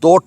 2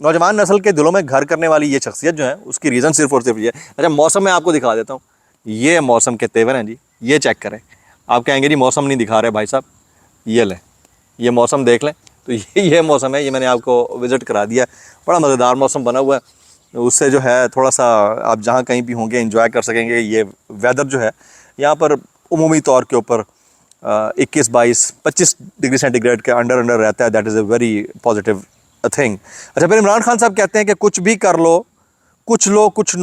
نوجوان نسل کے دلوں میں گھر کرنے والی یہ شخصیت جو ہے اس کی ریزن صرف اور صرف یہ ہے. اچھا موسم میں آپ کو دکھا دیتا ہوں, یہ موسم کے تیور ہیں جی, یہ چیک کریں. آپ کہیں گے جی موسم نہیں دکھا رہے بھائی صاحب, یہ لیں, یہ موسم دیکھ لیں. تو یہ موسم ہے, یہ میں نے آپ کو وزٹ کرا دیا. بڑا مزیدار موسم بنا ہوا ہے, اس سے جو ہے تھوڑا سا آپ جہاں کہیں بھی ہوں گے انجوائے کر سکیں گے. یہ ویدر جو ہے یہاں پر عمومی طور کے اوپر 21-22-25 ڈگری سینٹی گریڈ کے انڈر رہتا ہے. That is a very positive thing. اچھا پھر عمران خان صاحب کہتے ہیں کہ کچھ بھی کر لو, کچھ لو کچھ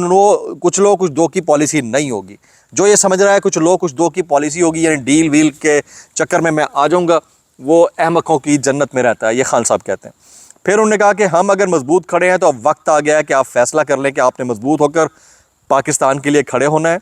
دو کی پالیسی نہیں ہوگی. جو یہ سمجھ رہا ہے کچھ لو کچھ دو کی پالیسی ہوگی, یعنی ڈیل ویل کے چکر میں آ جاؤں گا, وہ احمقوں کی جنت میں رہتا ہے. یہ خان صاحب کہتے ہیں. پھر انہوں نے کہا کہ ہم اگر مضبوط کھڑے ہیں تو اب وقت آ گیا ہے کہ آپ فیصلہ کر لیں کہ آپ نے مضبوط ہو کر پاکستان کے لیے کھڑے ہونا ہے.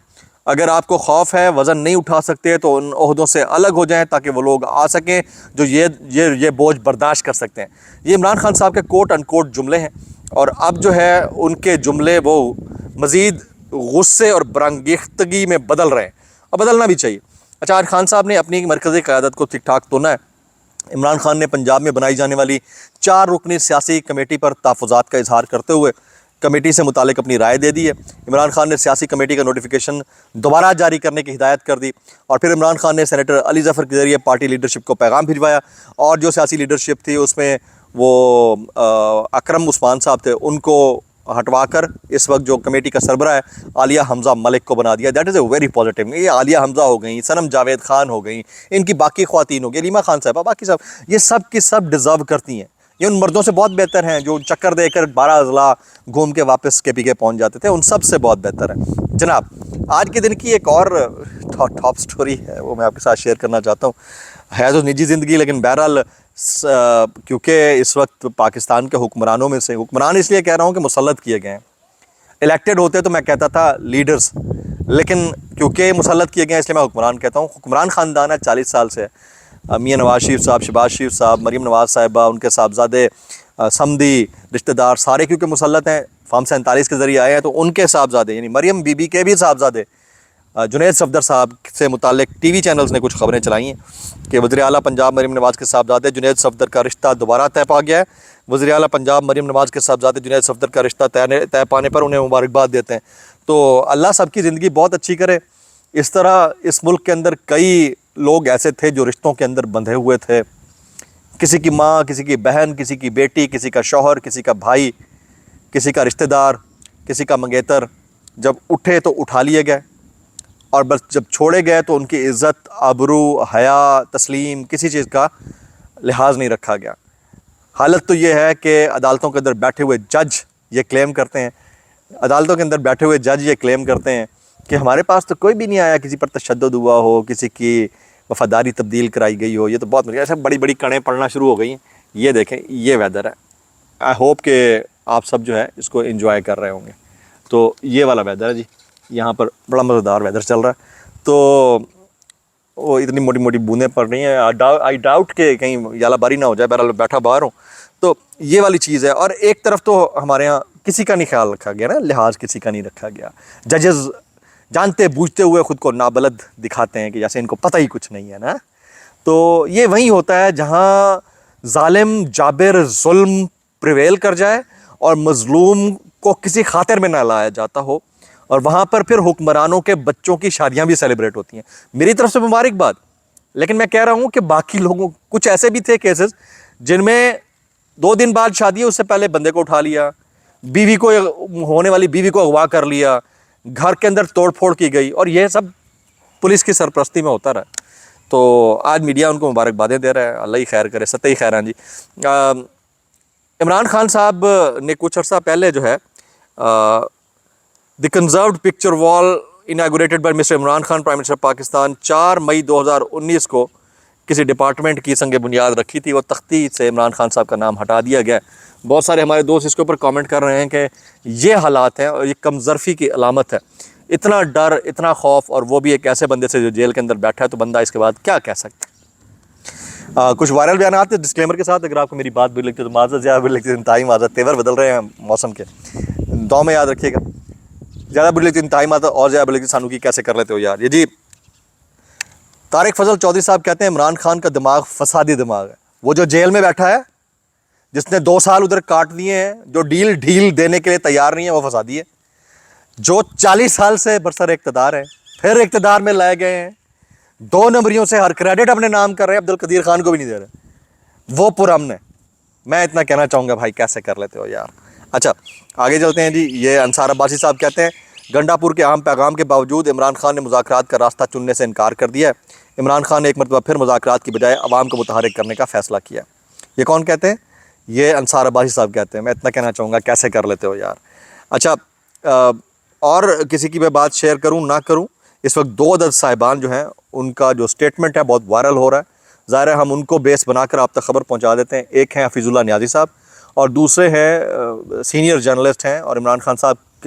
اگر آپ کو خوف ہے, وزن نہیں اٹھا سکتے, تو ان عہدوں سے الگ ہو جائیں تاکہ وہ لوگ آ سکیں جو یہ بوجھ برداشت کر سکتے ہیں. یہ عمران خان صاحب کے کوٹ ان کوٹ جملے ہیں, اور اب جو ہے ان کے جملے وہ مزید غصے اور برانگیختگی میں بدل رہے ہیں, اور بدلنا بھی چاہیے. اچھا آج خان صاحب نے اپنی مرکزی قیادت کو ٹھیک ٹھاک تونا ہے. عمران خان نے پنجاب میں بنائی جانے والی 4 رکنی سیاسی کمیٹی پر تحفظات کا اظہار کرتے ہوئے کمیٹی سے متعلق اپنی رائے دے دی ہے. عمران خان نے سیاسی کمیٹی کا نوٹیفیکیشن دوبارہ جاری کرنے کی ہدایت کر دی, اور پھر عمران خان نے سینیٹر علی ظفر کے ذریعے پارٹی لیڈرشپ کو پیغام بھجوایا, اور جو سیاسی لیڈرشپ تھی اس میں وہ اکرم عثمان صاحب تھے, ان کو ہٹوا کر اس وقت جو کمیٹی کا سربراہ ہے عالیہ حمزہ ملک کو بنا دیا. That is a very positive. یہ عالیہ حمزہ ہو گئیں, صنم جاوید خان ہو گئیں, ان کی باقی خواتین ہو گئی, ریما خان صاحبہ, باقی سب, یہ سب کی سب ڈیزرو کرتی ہیں. یہ ان مردوں سے بہت بہتر ہیں جو چکر دے کر 12 اضلاع گھوم کے واپس کے پی کے پہنچ جاتے تھے, ان سب سے بہت بہتر ہے. جناب آج کے دن کی ایک اور ٹاپ سٹوری ہے, وہ میں آپ کے ساتھ شیئر کرنا چاہتا ہوں. ہے تو نجی زندگی, لیکن بہرحال کیونکہ اس وقت پاکستان کے حکمرانوں میں سے, حکمران اس لیے کہہ رہا ہوں کہ مسلط کیے گئے ہیں, الیکٹڈ ہوتے تو میں کہتا تھا لیڈرز, لیکن کیونکہ مسلط کیے گئے ہیں اس لیے میں حکمران کہتا ہوں. حکمران خاندان ہے 40 سال سے, میاں نواز شریف صاحب, شہباز شریف صاحب, مریم نواز صاحبہ, ان کے صاحبزادے, سمدھی رشتہ دار سارے کیونکہ مسلط ہیں, فارم 47 کے ذریعے آئے ہیں, تو ان کے صاحبزادے یعنی مریم بی بی کے بھی صاحبزادے جنید صفدر صاحب سے متعلق ٹی وی چینلز نے کچھ خبریں چلائی ہیں کہ وزیر اعلیٰ پنجاب مریم نواز کے صاحبزادے جنید صفدر کا رشتہ دوبارہ طے پا گیا ہے. وزیر اعلیٰ پنجاب مریم نواز کے صاحبزادے جنید صفدر کا رشتہ طے پانے پر انہیں مبارکباد دیتے ہیں. تو اللہ سب کی زندگی بہت اچھی کرے. اس طرح اس ملک کے اندر کئی لوگ ایسے تھے جو رشتوں کے اندر بندھے ہوئے تھے, کسی کی ماں, کسی کی بہن, کسی کی بیٹی, کسی کا شوہر, کسی کا بھائی, کسی کا رشتہ دار, کسی کا منگیتر, جب اٹھے تو اٹھا لیے گئے, اور بس جب چھوڑے گئے تو ان کی عزت, آبرو, حیا, تسلیم, کسی چیز کا لحاظ نہیں رکھا گیا. حالت تو یہ ہے کہ عدالتوں کے اندر بیٹھے ہوئے جج یہ کلیم کرتے ہیں, کہ ہمارے پاس تو کوئی بھی نہیں آیا کسی پر تشدد ہوا ہو, کسی کی وفاداری تبدیل کرائی گئی ہو. یہ تو بہت ایسے بڑی بڑی کڑیں پڑنا شروع ہو گئی ہیں. یہ دیکھیں یہ ویدر ہے. آئی ہوپ کہ آپ سب جو ہے اس کو انجوائے کر رہے ہوں گے. تو یہ والا ویدر ہے جی, یہاں پر بڑا مزیدار ویدر چل رہا ہے. تو وہ اتنی موٹی موٹی بوندیں پڑ رہی ہیں, آئی ڈاؤٹ کہ کہیں یالہ باری نہ ہو جائے. بہرحال بیٹھا باہر ہوں. تو یہ والی چیز ہے. اور ایک طرف تو ہمارے ہاں کسی کا نہیں خیال رکھا گیا نا, لحاظ کسی کا نہیں رکھا گیا. ججز جانتے بوجھتے ہوئے خود کو نابلد دکھاتے ہیں کہ جیسے ان کو پتہ ہی کچھ نہیں ہے نا. تو یہ وہیں ہوتا ہے جہاں ظالم جابر ظلم پریویل کر جائے اور مظلوم کو کسی خاطر میں نہ لایا جاتا ہو, اور وہاں پر پھر حکمرانوں کے بچوں کی شادیاں بھی سیلیبریٹ ہوتی ہیں. میری طرف سے مبارکباد. لیکن میں کہہ رہا ہوں کہ باقی لوگوں, کچھ ایسے بھی تھے کیسز جن میں 2 دن بعد شادی ہے, اس سے پہلے بندے کو اٹھا لیا, بیوی کو, ہونے والی بیوی کو اغوا کر لیا, گھر کے اندر توڑ پھوڑ کی گئی, اور یہ سب پولیس کی سرپرستی میں ہوتا رہا. تو آج میڈیا ان کو مبارکبادیں دے رہا ہے. اللہ ہی خیر کرے, ستہ ہی خیران جی. عمران خان صاحب نے کچھ عرصہ پہلے جو ہے دی conserved picture wall inaugurated by mister Imran Khan prime minister Pakistan 4 May 2019 کو کسی ڈپارٹمنٹ کی سنگ بنیاد رکھی تھی. وہ تختی سے عمران خان صاحب کا نام ہٹا دیا گیا. بہت سارے ہمارے دوست اس کے اوپر کامنٹ کر رہے ہیں کہ یہ حالات ہیں اور یہ کمزرفی کی علامت ہے. اتنا ڈر, اتنا خوف, اور وہ بھی ایک ایسے بندے سے جو جیل کے اندر بیٹھا ہے, تو بندہ اس کے بعد کیا کہہ سکتا ہے. کچھ وائرل بیانات ہیں ڈسکلیمر کے ساتھ. اگر آپ کو میری بات بری لگتی ہے تو معذرت, زیادہ بری لگتی ہے انتہائی معذرت. تیور بدل رہے ہیں موسم کے, دو میں یاد رکھیے گا. زیادہ بری لگتی ہے انتہائی معذرت, اور زیادہ بری لگتی سانو کی کیسے کر لیتے ہو یار. یہ جی طارق فضل چودھری صاحب کہتے ہیں عمران خان کا دماغ فسادی دماغ ہے. وہ جو جیل میں بیٹھا ہے, جس نے 2 سال ادھر کاٹ دیے ہیں, جو ڈھیل دینے کے لیے تیار نہیں ہے, وہ فسادی ہے. جو 40 سال سے برسر اقتدار ہے, پھر اقتدار میں لائے گئے ہیں, 2 نمبریوں سے ہر کریڈٹ اپنے نام کر رہے ہیں, عبدالقدیر خان کو بھی نہیں دے رہے, وہ پرامن ہے. میں اتنا کہنا چاہوں گا بھائی کیسے کر لیتے ہو یار. اچھا آگے چلتے ہیں جی. یہ انصار عباسی صاحب کہتے ہیں گنڈا پور کے اہم پیغام کے باوجود عمران خان نے مذاکرات کا راستہ چننے سے انکار کر دیا ہے. عمران خان نے ایک مرتبہ پھر مذاکرات کی بجائے عوام کو متحرک کرنے کا فیصلہ کیا. یہ کون کہتے ہیں؟ یہ انصار عباسی صاحب کہتے ہیں. میں اتنا کہنا چاہوں گا کیسے کر لیتے ہو یار. اچھا اور کسی کی میں بات شیئر کروں نہ کروں, اس وقت 2 عدد صاحبان جو ہیں ان کا جو سٹیٹمنٹ ہے بہت وائرل ہو رہا ہے. ظاہر ہے ہم ان کو بیس بنا کر آپ تک خبر پہنچا دیتے ہیں. ایک ہیں حفیظ اللہ نیازی صاحب اور دوسرے ہیں سینئر جرنلسٹ ہیں اور عمران خان صاحب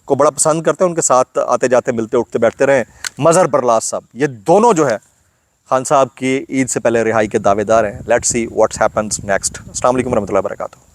کو بڑا پسند کرتے ہیں, ان کے ساتھ آتے جاتے ملتے اٹھتے بیٹھتے رہے, مظہر پرلاز صاحب. یہ دونوں جو ہے خان صاحب کی عید سے پہلے رہائی کے دعوے دار ہیں. Let's see what's happens next. السلام علیکم ورحمۃ اللہ وبرکاتہ.